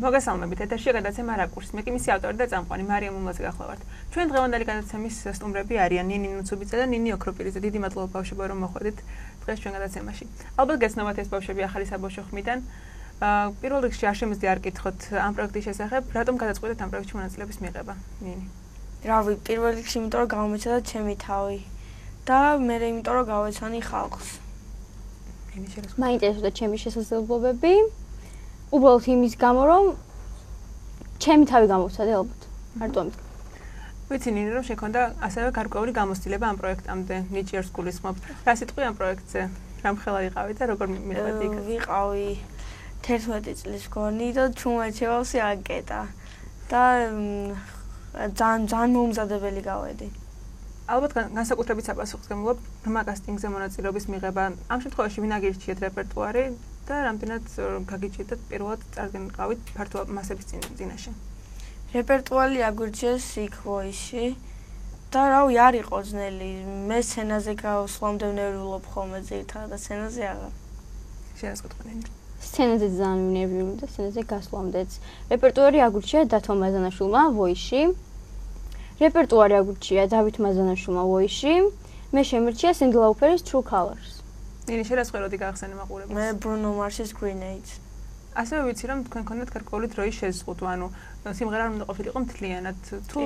მოგესალმებით, ეთერშია გადაცემა რაკურსი. მე კი მისი ავტორი და წამყვანი მარია მუმლაძე გახლავართ. ჩვენ დღევანდელი გადაცემის სტუმრები არიან ნინი ნუცუბიძე და ნინი ოქროპირიძე. დიდი მადლობა ბავშვებო, რომ მოხვედით დღეს ჩვენ გადაცემაში. ალბათ გეცნობათ ეს ბავშვები ახალი საბავშვო ხმიდან. პირველ რიგში არ შემიძლია არ კითხოთ ამ პროექტის შესახებ, რატომ გადაწყვეტეთ ამ პროექტში მონაწილეობის მიღება, ნინი? რავი, პირველ რიგში იმიტომ რომ გამომეცადა ჩემი თავი და მე იმიტომ რომ გავეცანი ხალხს. ნინი შეიძლება. მაინტერესებდა ჩემი შესაძლებლობები. უბრალოდ იმის გამო, რომ ჩემი თავი გამოვცადე ალბათ. მარტო ამით. ვიცი ნინი, რომ შექონდა ასევე გარკვეული გამოცდილება ამ პროექტამდე, ნიჭიერს გულისხმობთ. რა სიტყვი ამ პროექტზე? რამხელა იყავით და როგორ მიხვდით იქ? ვიყავი 11 წლის მგონი და ჩუმაჩევავსი აკეტა და ძალიან მომზადებელი გავედი. ალბათ განსაკუთრებით საპასუხისმგებლობ რმა კასტინგზე მონაწილეობის მიღება. ამ შემთხვევაში ვინ აგირჩიეთ რეპერტუარი და რამდენად გაგიჭირდათ პირველად წარდგენყავით ფართო მასების წინაშე? რეპერტუარი აგურჩიეს იქ ვოისში და რავი არ იყო ძნელი. მე სცენაზე გავსვლამდე ვნერვიულობ ხოლმე ძირითადად და სცენაზე აღარ. შეასკუთვნით. სცენაზე ძალიან ვნერვიული და სცენაზე გასვლამდეც. რეპერტუარი აგურჩია დათო მაზანაშვილმა ვოისში. რეპერტუარი აგურჩია დავით მაზანაშვილმა ვოისში. მე შემირჩია სინდი ლაუფერის True Colors. ნინი შერასხელოდი გახსენე მაყურებელს. მე ბრუნო მარსის Grenades. ასევე ვიცი რომ თქვენ გქონდათ გარკვეული დროის შეზღუდვა, ანუ სიმღერა არ უნდა ყოფილიყო მთლიანად, თუ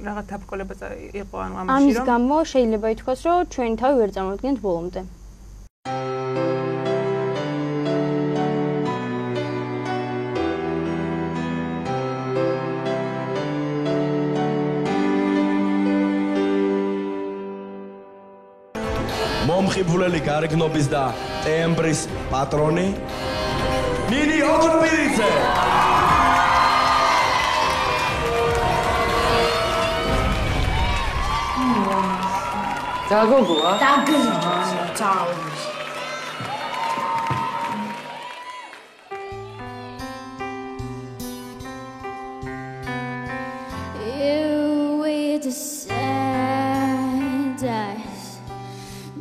რაღაც დაბკოლება იყო ანუ ამაში რომ ამის გამო შეიძლება ითქვას რომ ჩვენი თავი ვერ წარმოვიდგენთ ბოლომდე. მომხიბვლელი გარეგნობის და ტემბრის პატრონი ნინი ოქროპირიძე. დაგოგოა?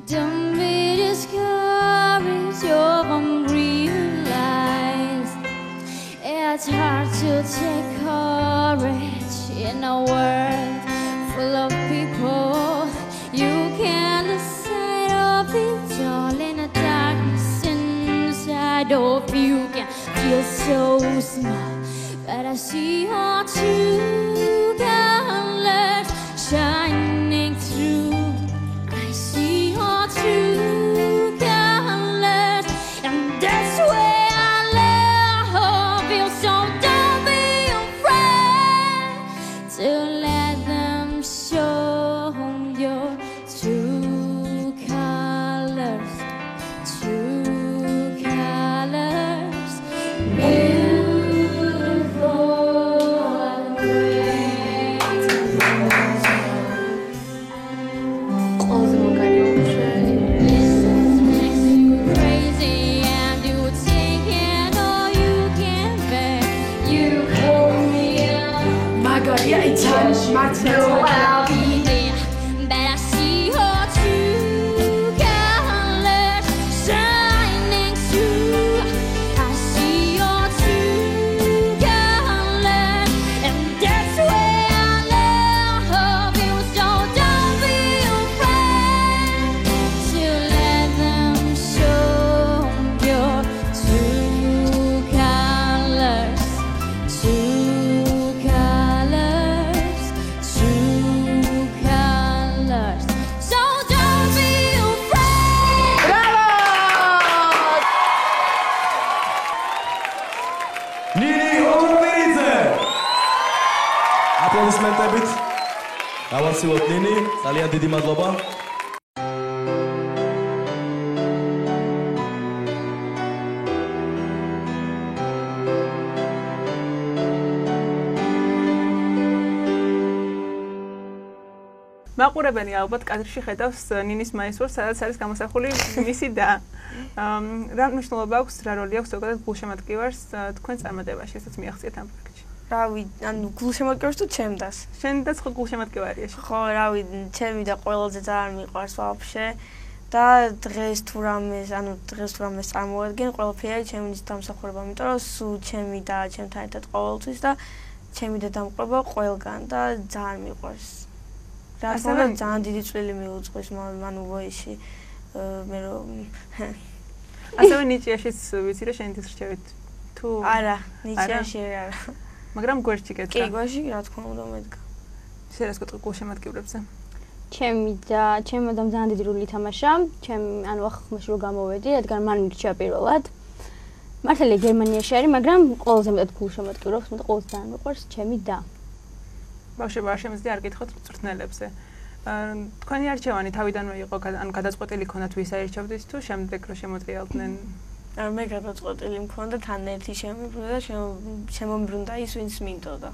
Don't be discouraged, you're unrealized. It's hard to take courage in a world full of people. You can't decide of it all in the darkness inside of you. Can feel so small, but I see your true colors shining through. True colors, and that's where I love you. So don't be afraid to let them show your true colors. True colors, beautiful and great. I'll be there, but I see your true colors shining through. I see your true colors, and that's where I love you. So don't be afraid to let them show your true colors. True colors. True colors. So don't be afraid. ნინი ოქროპირიძე. აპლოდისმენტებით გავაცილოთ ნინი, ძალიან დიდი მადლობა. მაყურებელი ალბათ კადრში ხედავს ნინის მაისურს, სადაც არის გამოსახული მისი და რა მნიშვნელობა აქვს, რა როლი აქვს ზოგადად გულშემატკივარს თქვენ წარმატებაში, რასაც მიაღწიეთ ამ პროექტში? რავი, ანუ გულშემატკივარს თუ ჩემდას? შენ და ხო გულშემატკივარია? ხო, რავი, ჩემი და ყველაზე ძალიან მიყვარს ვაფშე და დღეს თუ რამე წარმოადგენ, ყველაფერი ჩემი დამსახურება, იმიტომ რომ სულ ჩემი და ჩემთან ერთად ყოველთვის და ჩემი და დამყობა ყველგან და ძალიან მიყვარს. რა თქმა უნდა, ძალიან დიდი წვლილი მიუძღვის მან ვოიში. მე რომ ასევე ნიჭიაშიც ვიცი რომ შენ ის რჩევით თუ არა, ნიჭიაში არა. მაგრამ გვერდში კეთდა. კი, გვერდში რა თქმა უნდა მედგა. შენ რას გეტყვი გულშემატკივრებზე? ჩემი მოდამ ძალიან დიდი როლი ითამაშა. ანუ ახალხმაში რომ გამოვედი, რადგან მან მირჩია პირველად. მართალია გერმანიაში არის, მაგრამ ყველაზე მეტად გულშემატკივრობს, მე ყველაზე ძალიან მიყვარს ჩემი და. ბავშვებო, არ შემიძლია არ გითხოთ მწვრთნელებზე. თქვენი არჩევანი თავიდანვე იყო, ანუ გადაწყვეტილი ქონდათ ვის აირჩევდით თუ შემდეგ რომ შემოწიალდნენ? მე გადაწყვეტილი მქონდა თან ერთი შემიბრუნდა და შემომბრუნდა ის ვინც მინდოდა.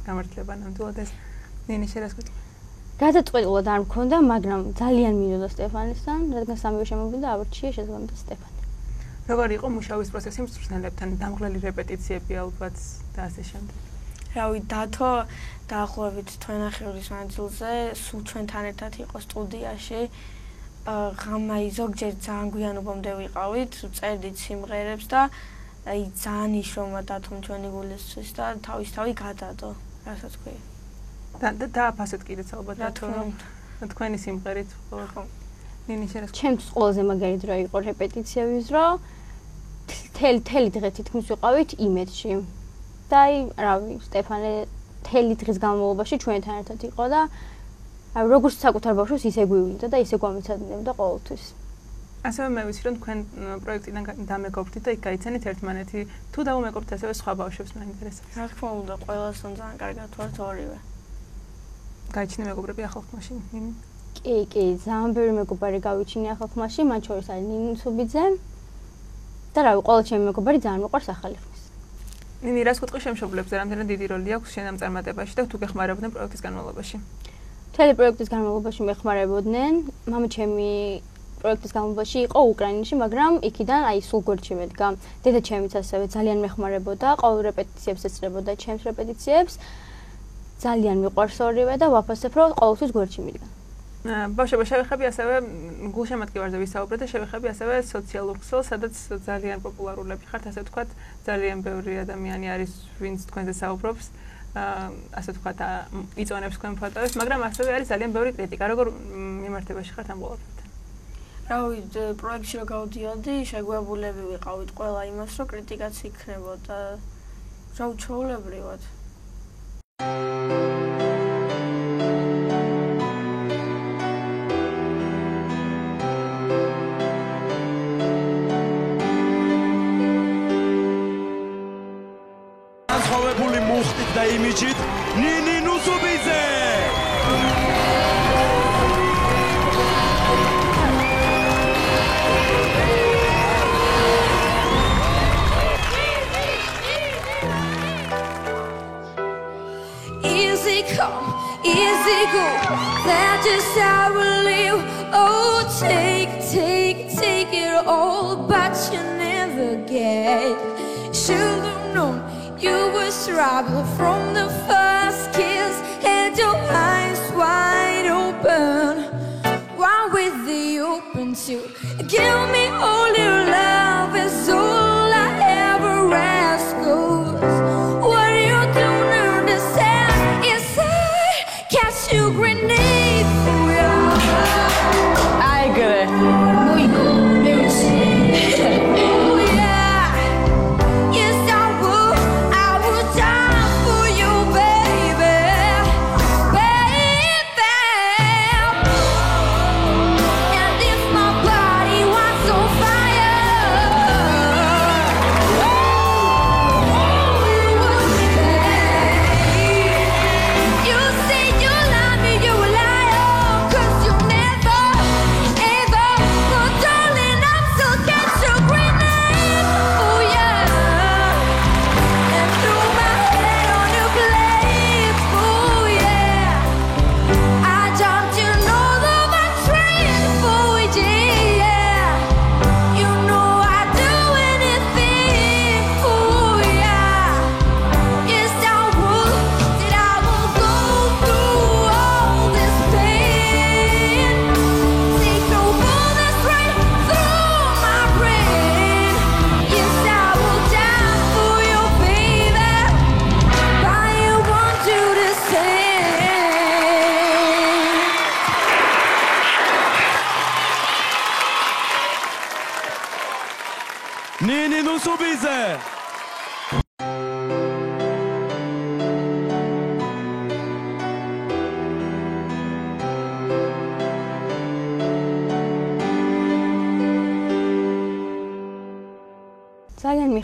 გამართლება ნამდვილად ეს. ნინი შენ რას გეტყვი? გადაწყვეტილად არ მქონდა, მაგრამ ძალიან მინდოდა სტეფანესთან, რადგან სამივე შემოგვიდა ავრჩია შესაბამისად სტეფანე. როგორი იყო მუშაობის პროცესი მწვრთნელებთან, დამღლელი რეპეტიციები ალბათ და ასე შემდეგ? რავი, დათო დაახლოებით თვენახევრის მანძილზე სულ ჩვენთან ერთად იყო სტუდიაში. ღამაი ზოგჯერ ძალიან გვიანობამდე ვიყავით, წერდით სიმღერებს და აი ძალიან იშრომა დათომ ჩვენი გულისთვის და თავისთავად გადადო, რასაც ქვია. და დააფასეთ კიდეც ალბათ თქვენი სიმღერით ხო? ნინი შენ რას? ჩემთვის ყველაზე მაგარი დრო იყო რეპეტიციების დრო. თელი დღე თითქმის ვიყავით იმედში. და აი, რავი, სტეფანე თელი დღის განმავლობაში ჩვენთან ერთად იყო და აი როგორც საკუთარ ბავშვს ისე გვივლიდა და ისე გვამიცადინებდა ყოველთვის. ასევე მე ვიცი რომ თქვენ პროექტიდან დამეგობრდით და იქ გაიცანით ერთმანეთი. თუ დაუმეგობრდით ასევე სხვა ბავშვებს მაინტერესებს. რა თქმა უნდა, ყველასთან ძალიან კარგად ვართ ორივე. გაიჩინე მეგობრები ახალხმაში? კი, ძალიან ბევრი მეგობარი გავიჩინე ახალხმაში, მათ შორის არის ნინი ცუბიძე. და რავი, ყველა ჩემი მეგობარი ძალიან მიყვარს ახალი ხმის. ნინი, რას გეტყვი შემშობლებზე, რამდენად დიდი როლი აქვს შენ ამ წარმატებაში და თუ გეხმარებოდნენ პროექტის განმავლობაში? მთელი პროექტის განმავლობაში მეხმარებოდნენ. მამა ჩემი პროექტის განმავლობაში იყო უკრაინაში, მაგრამ იქიდან აი სულ გვერდში მედგა. დედა ჩემიც ასევე ძალიან მეხმარებოდა, ყოველ რეპეტიციებს ეწრებოდა ჩემს რეპეტიციებს. ძალიან მიყვარს ორივე და ვაფასებ, რომ ყოველთვის გვერდში მიდგა. ბავშვებო, შევეხები ასევე გულშემატკივარზე ვისაუბრეთ და შევეხები ასევე სოციალურ ქსელს, სადაც ძალიან პოპულარულები ხართ, ასე ვთქვათ, ძალიან ბევრი ადამიანი არის, ვინც თქვენზე საუბრობს, ასე ვთქვათ, იწონებს თქვენ ფოტოებს, მაგრამ ასევე არის ძალიან ბევრი კრიტიკა. როგორ მიმართებაში ხართ ამ ყველაფერთან? რავი, პროექტში რომ გავდიოდი, შეგვებულები ვიყავით ყველა იმას, რომ კრიტიკაც იქნებოდა. რავი, ჩვეულებრივად. განსხვავებული მუხტით და იმიჯით ნინი ნუსუბიძე. Easy come, easy go, that's just how we live. Oh, take it all, but you never get. Should've known you were struggle from the first kiss. Had your eyes wide open, one with the open to give me all your love is all I ever ask. What you don't understand is I catch you grenade for you. აი გრე. Moiko, oh yeah, yes I would die for you, baby, baby. And if my body wants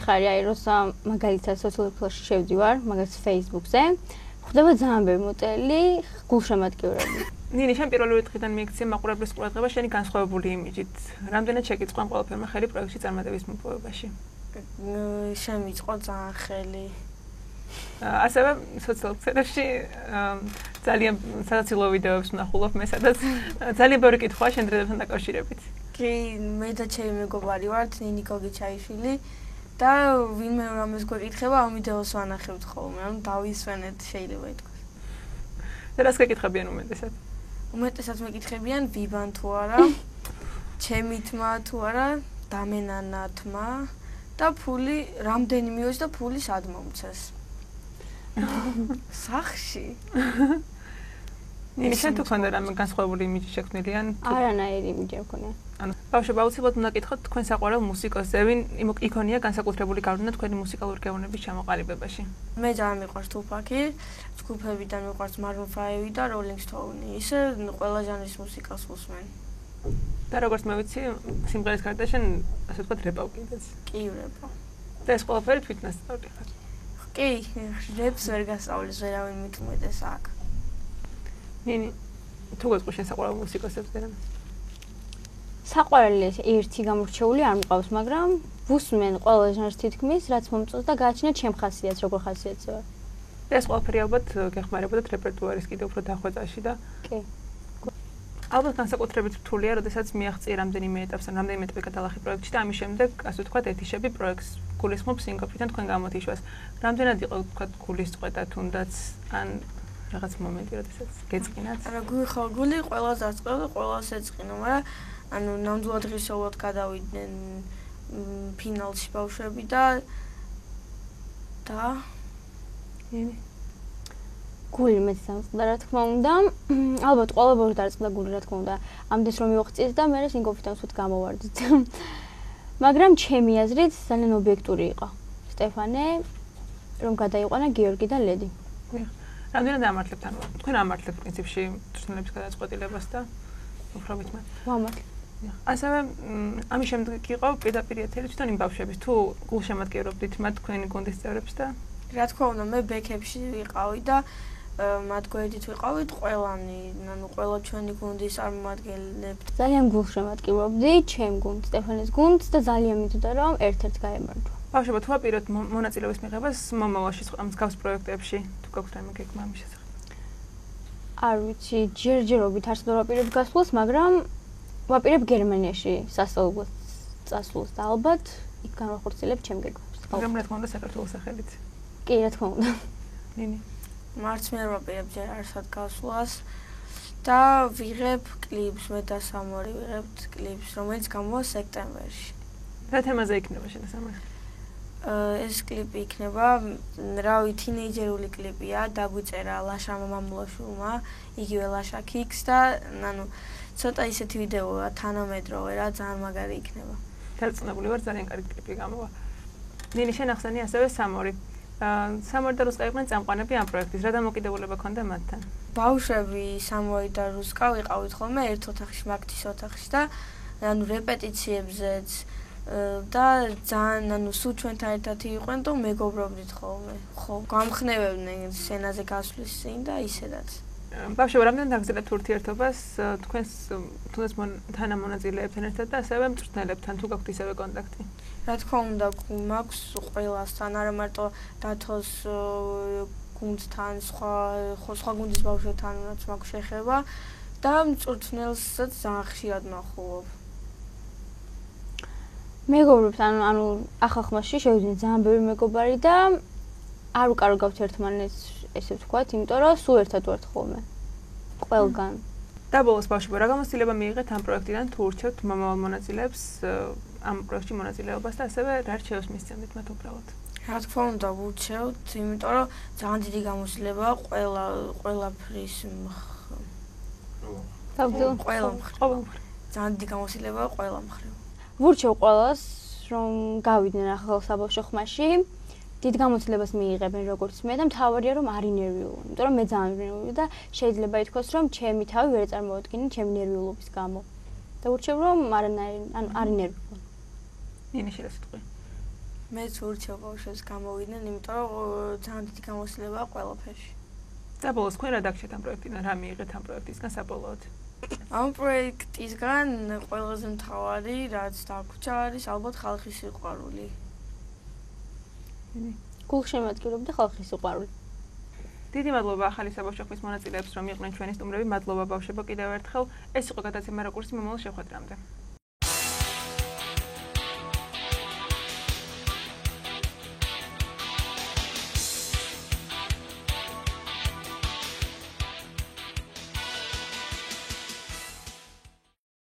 მიხარი, აი როცა მაგალითად სოციალურ ფლეში შევდივარ, მაგალითად Facebook-ზე, ხდება ძალიან ბევრი მოტელი, გულშემატკივრები. ნინი, შენ პირველი დღიდან მიიქცია მაყურებლის ყურადღება შენი განსხვავებული იმიჯით. რამდენად შეგიწყო ყველაფერმა ხელი პროექტში წარმატების მოპოვებაში? შემიწყო ძალიან ხელი. ასევე სოციალურ ქსელებში ძალიან საცილო ვიდეოებს ვნახულობ მე, სადაც ძალიან ბევრი კითხვაა შენ დროებთან დაკავშირებით. კი, მე და ჩემი მეგობარი ვართ, ნინი გოგიჩაიშვილი და ვინმე რამეს გვეკითხება, ამ ვიდეოს ვანახებთ ხოლმე, ანუ დავისვენეთ შეიძლება ითქვას. და რას გეკითხებიან უმეტესად? უმეტესად მეკითხებიან ვიბან თუ არა, ჩემი თმა თუ არა, დამენანა თმა და ფული რამდენი მივეც და ფული სად მომცეს. სახში. ნინი, შენ თუ ქონდა რამე განსხვავებული იმიჯი შექმნილი ან არანაირი იმიჯი არ მქონია. ანუ ბავშვები აუცილებლად უნდა გითხოთ თქვენ საყვარელ მუსიკოსზე, ვინ იქონია განსაკუთრებული გავლენა თქვენი მუსიკალური გეუბნების ჩამოყალიბებაში. მე ძალიან მიყვარს Tupac-ი, ჯგუფებიდან მიყვარს Maroon 5 და Rolling Stone. ისე ყველა ჟანრის მუსიკას ვუსმენ. და როგორც მე ვიცი, სიმღერის გარდა შენ ასე ვთქვათ რეპავ კიდეც. კი, რეპავ. და ეს ყველაფერი თვითონ ასწავლი ხარ. კი, რეპს ვერ გასწავლის ვერავინ მithumetes აქ. ნინი, თუ გეტყვი შენ საყვარელ მუსიკოსებზე რამე? საყვარელი ერთი გამორჩეული არ მყავს, მაგრამ ვუსმენ ყველა ჟანრს თითქმის, რაც მომწონს და გააჩნია ჩემ ხასიათს, როგორ ხასიათზე ვარ. ეს ყველაფერი ალბათ გეხმარებოდათ რეპერტუარის კიდევ უფრო დახვეწაში და კი. ალბათ განსაკუთრებით რთულია, როდესაც მიაღწია რამდენიმე ეტაპს, რამდენიმე ეტაპი გადალახი პროექტში და ამის შემდეგ, ასე ვთქვათ, ეთიშები პროექტს გულისხმობს სინგოფიდან თქვენ გამოთიშვას. რამდენად იყო ვთქვათ გულისწყვეტა თუნდაც ან რაღაც მომენტი, როდესაც გეწყინათ? არა, გული ყველას დაწყევ და ყველას ეწყინო, მაგრამ ანუ ნამდვილად ღირსეულად გადავიდნენ ფინალში ბავშვები და ნინი გული მეც დამწყდა რა თქმა უნდა. ალბათ ყველა ბავშვი დაწყდა გული რა თქმა უნდა. ამდენს რომ მივაღწიეთ და მე სინგოფიდან ვთქვით გამოვარდით. მაგრამ ჩემი აზრით ძალიან ობიექტური იყო სტეფანე, რომ გადაიყვანა გიორგი და ლედი. რამდენად ამართლებთ ანუ თქვენ ამართლებთ პრინციპში წვრთნელების გადაწყვეტილებას და უფრო ვითმე. ვამართლებ. ასევე ამის შემდეგ იყო პირდაპირ ეთერი თვითონ იმ ბავშვების თუ გულშემატკივრობდით მათ თქვენი გუნდის წევრებს და რა თქმა უნდა მე ბექებში ვიყავი და მათ გვერდით ვიყავით ყველანი, ანუ ყველა ჩვენი გუნდის წარმომადგენლები. ძალიან გულშემატკივრობდი ჩემ გუნდს, სტეფანეს გუნდს და ძალიან მითოდა რომ ერთ-ერთ გაემარჯვა. ბავშვებო, თუ აპირებთ მონაწილეობის მიღებას მომავალში ამ მსგავს პროექტებში, თუ გაქვთ რამე გეგმა ამის შესახებ? არ ვიცი, ჯერჯერობით არც ვერ ვაპირებ გასვლას, მაგრამ ვაპირებ გერმანიაში სასწავლებლად წასვლას და ალბათ იქ განვახორციელებ ჩემ გეგმებს. მაგრამ რა თქმა უნდა საქართველოს სახელით. კი, რა თქმა უნდა. ნინი. მარც მე ვაპირებ ჯერ არსად გასვლას და ვიღებ კლიპს, მე და სამორი ვიღებთ კლიპს, რომელიც გამოვა სექტემბერში. რა თემაზე იქნება შენასამართი? ეს კლიპი იქნება, რავი, თინეიჯერული კლიპია, დაგვიწერა ლაშა მამულაშვილმა, იგივე ლაშა ქიქს და ანუ ცოტა ისეთი ვიდეოა თანამედროვე რა, ძალიან მაგარი იქნება. დარწმუნებული ვარ, ძალიან კარგი კლიპი გამოვა. ნინი, შენ ახსენე ასევე სამორი. სამორი და რუსკა იყვნენ წამყვანები ამ პროექტის. რა დამოკიდებულება ქონდა მათთან? ბავშვები სამორი და რუსკა ვიყავით ხოლმე ერთ ოთახში, მაგთის ოთახში და ანუ რეპეტიციებზეც და ძალიან ანუ სულ ჩვენთან ერთად იყვნენ და მეგობრობდით ხოლმე. ხო, გამხნევებდნენ სცენაზე გასვლის წინ და ისედაც. ბავშვები, რამდენად აგრძელებთ ურთიერთობას თქვენს თუნდაც თანამონაწილეებთან ერთად და ასევე მწვრთნელებთან, თუ გაქვთ ისევე კონტაქტი? რა თქმა უნდა, მაქვს ყველასთან, არა მარტო დათოს გუნდთან, სხვა გუნდის ბავშვებთანაც მაქვს შეხება და მწვრთნელსაც ძალიან ხშირად ვნახულობ. მეგობრებთან, ანუ ახალ ხმაში შევიდნენ ძალიან ბევრი მეგობარი და არ უკარგავთ ერთმანეთს, ესე ვთქვათ, იმიტომ რომ სულ ერთად ვართ ხოლმე. ყველგან. და ბოლოს ბავშვებო, რა გამოცდილება მიიღეთ ამ პროექტიდან, თუ ურჩევთ მომავალ მონაწილეებს ამ პროექტში მონაწილეობას და ასევე რა რჩევებს მისცემთ მათ უბრალოდ? რა თქმა უნდა, ვურჩევთ, იმიტომ რომ ძალიან დიდი გამოცდილებაა ყველაფრის ძალიან დიდი გამოცდილებაა ყველა მხრივ. ვურჩევ ყველას, რომ გავიდნენ ახალ საბავშვო ხმაში. დიდ გამოცდილებას მიიღებენ როგორც მე და მთავარია რომ არ ინერვიულობ, იმიტომ რომ მე ძალიან ნერვიულობ და შეიძლება ითქვას რომ ჩემი თავი ვერ წარმოვადგინე ჩემი ნერვიულობის გამო. და ვურჩევ რომ არ ინერვიულობ. ნინი შეიძლება თქვი. მეც ურჩევ ბავშვებს გამოვიდნენ, იმიტომ რომ ძალიან დიდი გამოსვლებაა ყველაფერში. და ბოლოს თქვენ რა დაგჭირთ ამ პროექტიდან, რა მიიღეთ ამ პროექტისგან საბოლოოდ? ამ პროექტისგან ყველაზე მთავარი, რაც დაგვრჩა, არის ალბათ ხალხის სიყვარული. გულშემატკივრობდა ხალხის სიყვარული. დიდი მადლობა ახალი საბავშვო ხმის მონაწილეებს, რომ იყვნენ ჩვენი სტუმრები. მადლობა ბავშვებო კიდევ ერთხელ. ეს იყო გადაცემა რაკურსი მომავალ შეხვედრამდე.